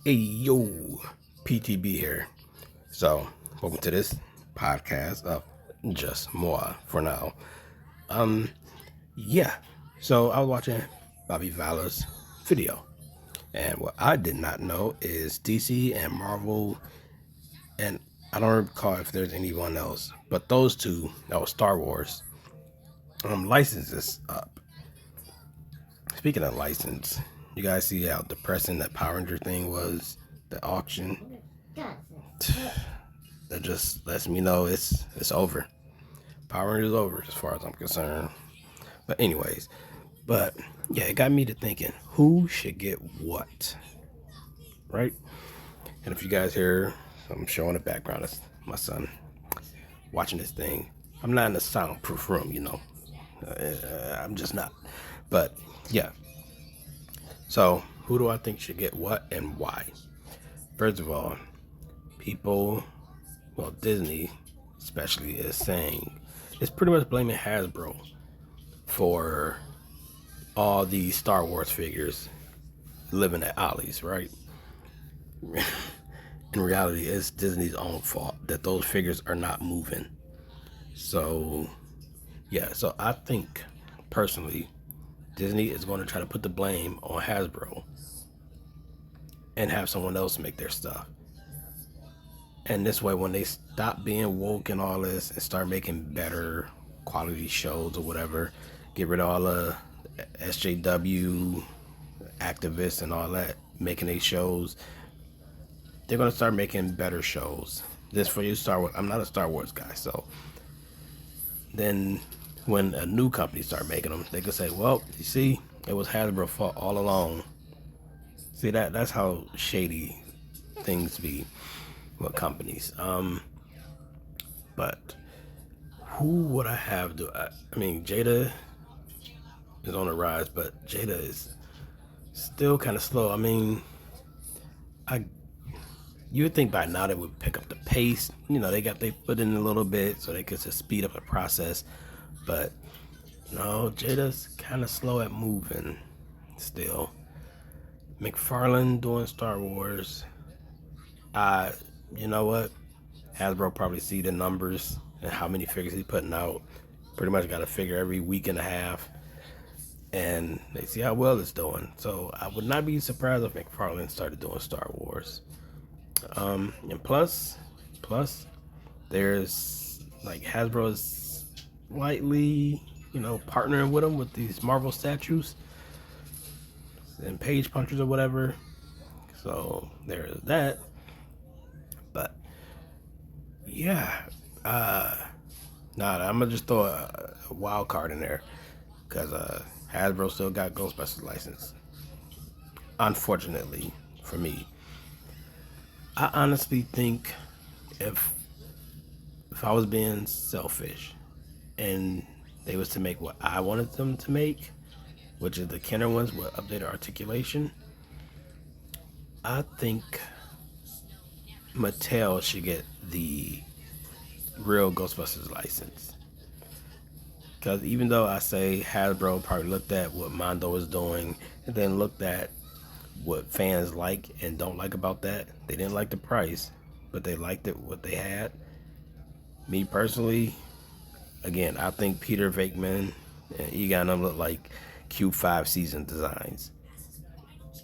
Hey yo, PTB here. So, welcome to this podcast of Just More for now. Um, yeah. So I was watching Bobby Valor's video, and what I did not know is DC and Marvel, and I don't recall if there's anyone else, but those two, that was Star Wars, licenses up. Speaking of license, you guys see how depressing that Power Ranger thing was, the auction. That just lets me know it's over. Power Rangers over as far as I'm concerned. But anyways, but yeah, it got me to thinking who should get what, right? And if you guys hear, I'm showing the background. It's my son watching this thing. I'm not in a soundproof room, I'm just not. But yeah, so who do I think should get what and why? First of all, people, well, Disney especially is saying it's pretty much blaming Hasbro for all these Star Wars figures living at Ollie's, right? In reality, it's Disney's own fault that those figures are not moving. So, yeah, so I think personally, Disney is going to try to put the blame on Hasbro and have someone else make their stuff. And this way, when they stop being woke and all this and start making better quality shows or whatever, get rid of all the SJW activists and all that making these shows, they're gonna start making better shows. Just for you, Star Wars. I'm not a Star Wars guy, so then when a new company start making them, they can say, "Well, you see, it was Hasbro's fault all along." See that's how shady things be with companies. But who would I have do? I mean, Jada is on the rise, but Jada is still kind of slow. I mean, I you would think by now they would pick up the pace. They put in a little bit so they could just speed up the process. But no, Jada's kind of slow at moving still. McFarlane doing Star Wars. Uh, you know what? Hasbro probably see the numbers and how many figures he's putting out. Pretty much got a figure every week and a half. And they see how well it's doing. So I would not be surprised if McFarlane started doing Star Wars. And plus, there's like Hasbro's slightly, partnering with them with these Marvel statues and page punchers or whatever. So there's that. But yeah, I'm gonna just throw a wild card in there because Hasbro still got Ghostbusters license. Unfortunately for me, I honestly think if if I was being selfish and they was to make what I wanted them to make, which is the Kenner ones with updated articulation, I think Mattel should get the real Ghostbusters license. Because even though I say Hasbro probably looked at what Mondo was doing and then looked at what fans like and don't like about that, they didn't like the price, but they liked it what they had. Me personally, again, I think Peter Venkman and Egon them look like Q5 season designs.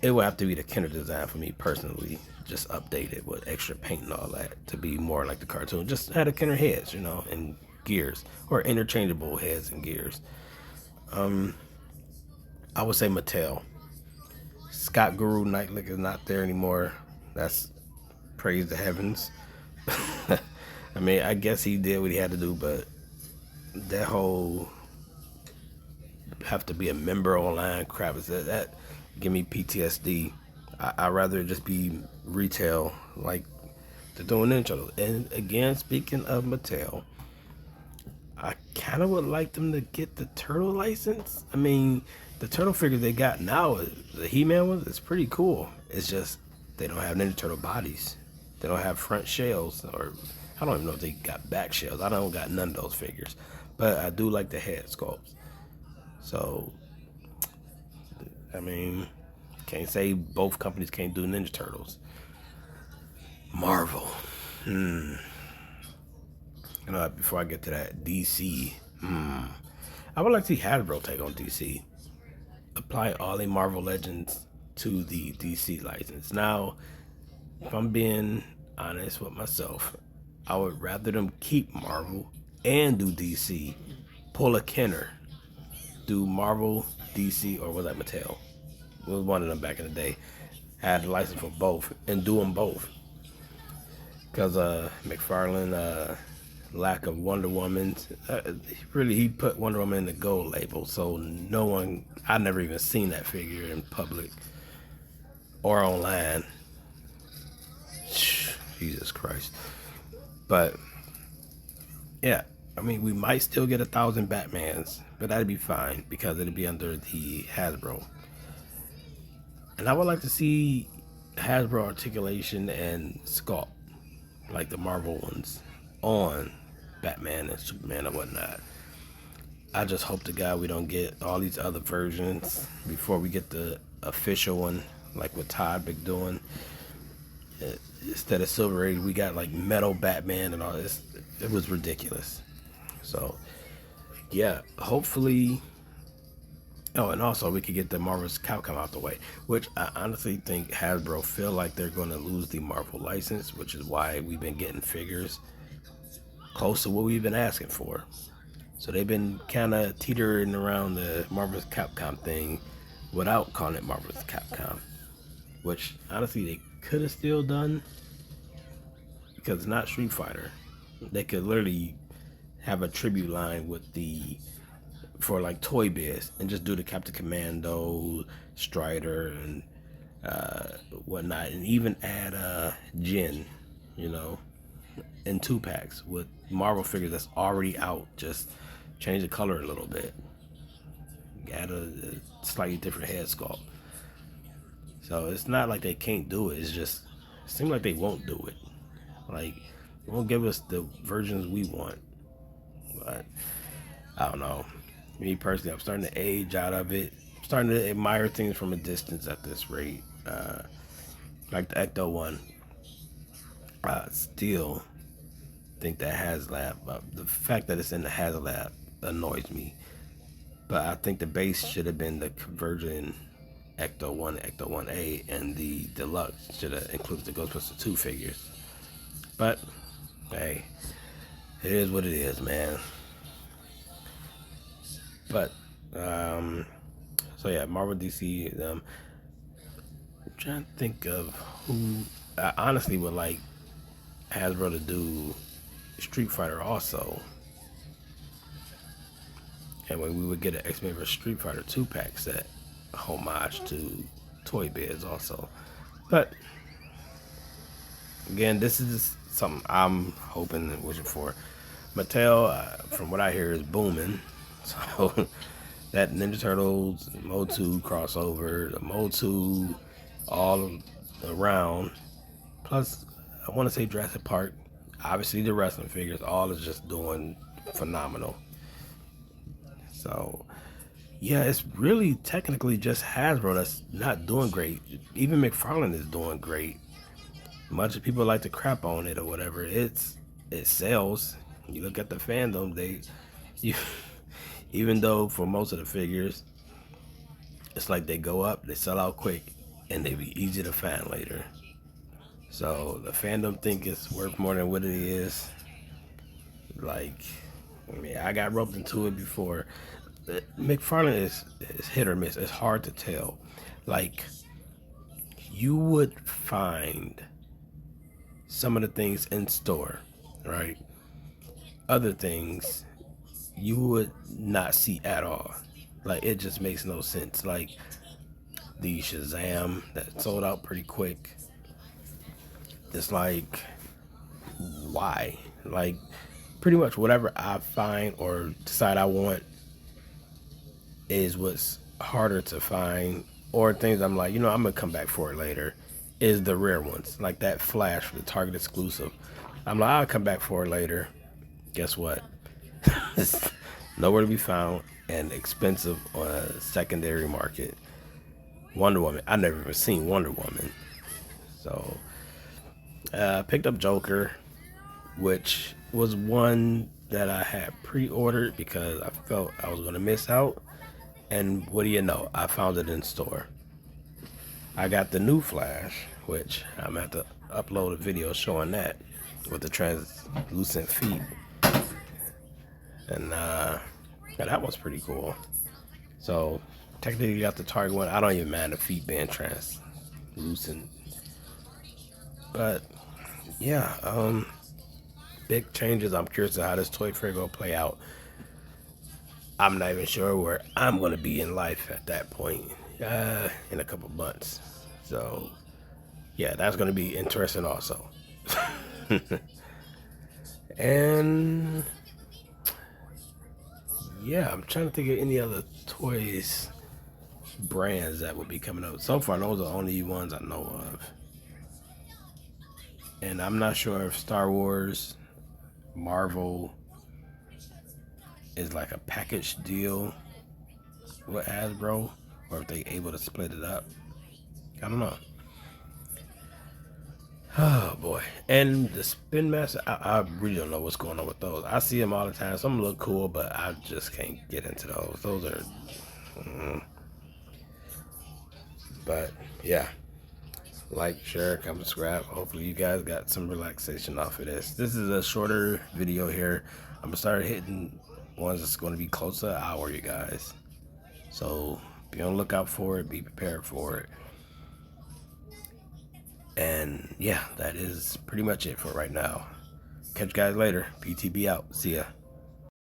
It would have to be the Kenner design for me personally, just updated with extra paint and all that to be more like the cartoon. Just had a Kenner heads, and gears or interchangeable heads and gears. I would say Mattel. Scott Guru Knightlick is not there anymore. That's praise the heavens. I mean, I guess he did what he had to do, but that whole have to be a member online crap is that give me PTSD. I'd rather just be retail like they're doing intros. And again, speaking of Mattel, I kind of would like them to get the turtle license. I mean, the turtle figures they got now, the He-Man ones, it's pretty cool. It's just they don't have Ninja Turtle bodies. They don't have front shells, or I don't even know if they got back shells. I don't got none of those figures, but I do like the head sculpts. So, I mean, Can't say both companies can't do Ninja Turtles. Marvel. Before I get to that, DC. I would like to see Hasbro take on DC. Apply all the Marvel Legends to the DC license. Now, if I'm being honest with myself, I would rather them keep Marvel and do DC. Pull a Kenner. Do Marvel, DC, or was that Mattel? It was one of them back in the day. Had a license for both and do them both. Because McFarlane, lack of Wonder Woman, he put Wonder Woman in the gold label. So no one, I never even seen that figure in public or online. Jesus Christ. But yeah, I mean, we might still get 1,000 Batmans, but that'd be fine because it'd be under the Hasbro. And I would like to see Hasbro articulation and sculpt, like the Marvel ones, on Batman and Superman and whatnot. I just hope to God we don't get all these other versions before we get the official one, like what Todd been doing. Instead of Silver Age, we got like metal Batman and all this. It was ridiculous. So, yeah, hopefully. Oh, and also we could get the Marvel's Capcom out the way, which I honestly think Hasbro feel like they're going to lose the Marvel license, which is why we've been getting figures close to what we've been asking for. So they've been kind of teetering around the Marvel's Capcom thing without calling it Marvel's Capcom, which honestly they could have still done because it's not Street Fighter. They could literally have a tribute line with for like Toy Biz and just do the Captain Commando, Strider, and whatnot, and even add Jin, in 2-packs with Marvel figures that's already out. Just change the color a little bit, add a slightly different head sculpt. So it's not like they can't do it. It's just it seems like they won't do it. Like they won't give us the versions we want. But I don't know. Me personally, I'm starting to age out of it. I'm starting to admire things from a distance at this rate. Like the Ecto one. I still think that HasLab, the fact that it's in the HasLab annoys me. But I think the base should have been the Convergent Ecto 1, Ecto 1A, and the Deluxe should have included the Ghostbusters 2 figures. But, hey, it is what it is, man. But, so yeah, Marvel, DC, I'm trying to think of who I honestly would like Hasbro to do Street Fighter also. And when we would get an X-Men vs Street Fighter 2-pack set, homage to Toy Biz also. But, again, this is something I'm hoping and wishing for. Mattel, from what I hear, is booming. So that Ninja Turtles, Motu crossover, the Motu all around. Plus, I want to say Jurassic Park. Obviously, the wrestling figures, all is just doing phenomenal. So, yeah, it's really technically just Hasbro that's not doing great. Even McFarlane is doing great. Much of people like to crap on it or whatever. It sells. You look at the fandom, even though for most of the figures, it's like they go up, they sell out quick, and they be easy to find later. So the fandom think it's worth more than what it is. Like, I mean, I got roped into it before. McFarlane is hit or miss. It's hard to tell. Like, you would find some of the things in store, right? Other things you would not see at all. Like, it just makes no sense. Like the Shazam that sold out pretty quick. It's like, why? Like, pretty much whatever I find or decide I want is what's harder to find, or things I'm like, I'm gonna come back for it later, is the rare ones, like that Flash for the Target exclusive. I'm like, I'll come back for it later. Guess what? It's nowhere to be found and expensive on a secondary market. Wonder Woman. I never even seen Wonder Woman. So picked up Joker, which was one that I had pre-ordered because I felt I was gonna miss out. And what do you know? I found it in store. I got the new Flash, which I'm gonna have to upload a video showing that with the translucent feet. And yeah, that was pretty cool. So technically you got the Target one. I don't even mind the feet being translucent. But yeah, big changes. I'm curious to how this toy fair gonna play out. I'm not even sure where I'm gonna be in life at that point, in a couple months. So yeah, that's gonna be interesting also. And yeah, I'm trying to think of any other toys brands that would be coming up. So far, those are the only ones I know of. And I'm not sure if Star Wars, Marvel is like a package deal with Hasbro, or if they able to split it up. I don't know. Oh boy. And the Spin Master, I really don't know what's going on with those. I see them all the time. Some look cool, but I just can't get into those. Those are but yeah. Like, share, comment, subscribe. Hopefully you guys got some relaxation off of this. This is a shorter video here. I'm gonna start hitting ones that's gonna be close to an hour, you guys. So be on the lookout for it, be prepared for it. And yeah, that is pretty much it for right now. Catch you guys later. PTB out. See ya.